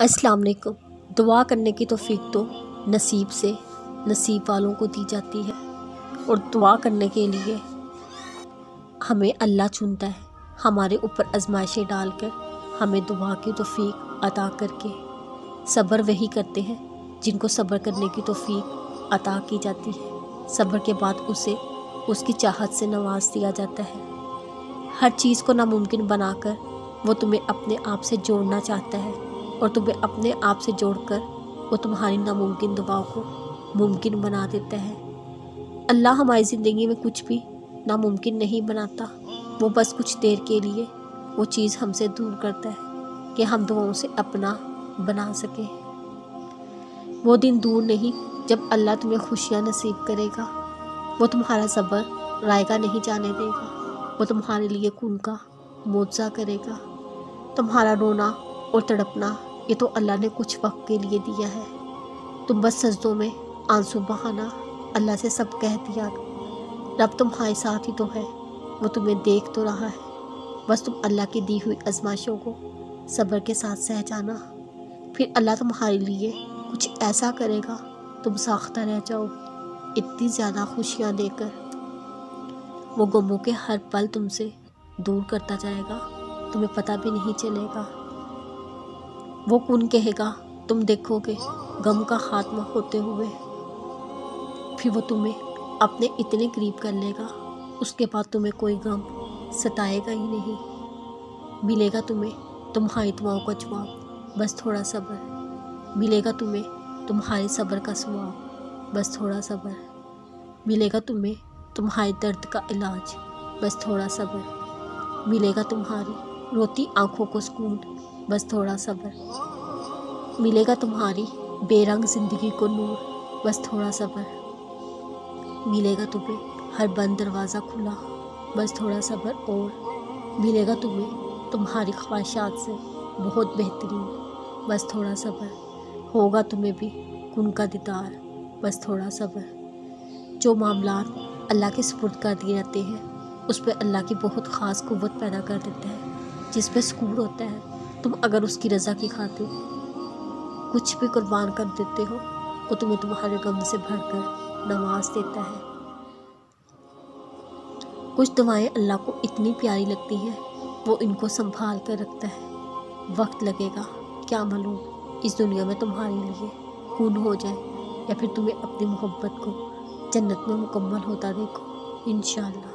السلام علیکم۔ دعا کرنے کی توفیق تو نصیب والوں کو دی جاتی ہے، اور دعا کرنے کے لیے ہمیں اللہ چنتا ہے، ہمارے اوپر آزمائشیں ڈال کر ہمیں دعا کی توفیق عطا کر کے۔ صبر وہی کرتے ہیں جن کو صبر کرنے کی توفیق عطا کی جاتی ہے۔ صبر کے بعد اسے اس کی چاہت سے نواز دیا جاتا ہے۔ ہر چیز کو ناممکن بنا کر وہ تمہیں اپنے آپ سے جوڑنا چاہتا ہے، اور تمہیں اپنے آپ سے جوڑ کر وہ تمہاری ناممکن دعاؤں کو ممکن بنا دیتا ہے۔ اللہ ہماری زندگی میں کچھ بھی ناممکن نہیں بناتا، وہ بس کچھ دیر کے لیے وہ چیز ہم سے دور کرتا ہے کہ ہم دعاؤں سے اپنا بنا سکیں۔ وہ دن دور نہیں جب اللہ تمہیں خوشیاں نصیب کرے گا، وہ تمہارا صبر رائگاں نہیں جانے دے گا، وہ تمہارے لیے کن کا معجزہ کرے گا۔ تمہارا رونا اور تڑپنا یہ تو اللہ نے کچھ وقت کے لیے دیا ہے، تم بس سجدوں میں آنسو بہانا، اللہ سے سب کہہ دیا۔ رب تمہارے ساتھ ہی تو ہے، وہ تمہیں دیکھ تو رہا ہے، بس تم اللہ کی دی ہوئی آزمائشوں کو صبر کے ساتھ سہ جانا، پھر اللہ تمہارے لیے کچھ ایسا کرے گا تم ساختہ رہ جاؤ اتنی زیادہ خوشیاں دے کر۔ وہ غموں کے ہر پل تم سے دور کرتا جائے گا، تمہیں پتہ بھی نہیں چلے گا۔ وہ کن کہے گا تم دیکھو گے غم کا خاتمہ ہوتے ہوئے، پھر وہ تمہیں اپنے اتنے قریب کر لے گا، اس کے بعد تمہیں کوئی غم ستائے گا ہی نہیں۔ ملے گا تمہیں تمہاری دعاؤں کا جواب، بس تھوڑا صبر۔ ملے گا تمہیں تمہارے صبر کا ثواب، بس تھوڑا صبر۔ ملے گا تمہیں تمہارے درد کا علاج، بس تھوڑا صبر۔ ملے گا تمہاری روتی آنکھوں کو سکون، بس تھوڑا صبر۔ ملے گا تمہاری بے رنگ زندگی کو نور، بس تھوڑا صبر۔ ملے گا تمہیں ہر بند دروازہ کھلا، بس تھوڑا صبر اور۔ ملے گا تمہیں تمہاری خواہشات سے بہت بہترین، بس تھوڑا صبر۔ ہوگا تمہیں بھی کن کا دیدار، بس تھوڑا صبر۔ جو معاملات اللہ کے سپرد کر دیے جاتے ہیں اس پہ اللہ کی بہت خاص قوت پیدا کر دیتا ہے، جس پہ سکون ہوتا ہے۔ تم اگر اس کی رضا کی خاطر کچھ بھی قربان کر دیتے ہو، وہ تمہیں تمہارے غم سے بھر کر نواز دیتا ہے۔ کچھ دعائیں اللہ کو اتنی پیاری لگتی ہیں وہ ان کو سنبھال کر رکھتا ہے۔ وقت لگے گا، کیا معلوم اس دنیا میں تمہارے لیے کن ہو جائے، یا پھر تمہیں اپنی محبت کو جنت میں مکمل ہوتا دیکھو، انشاءاللہ۔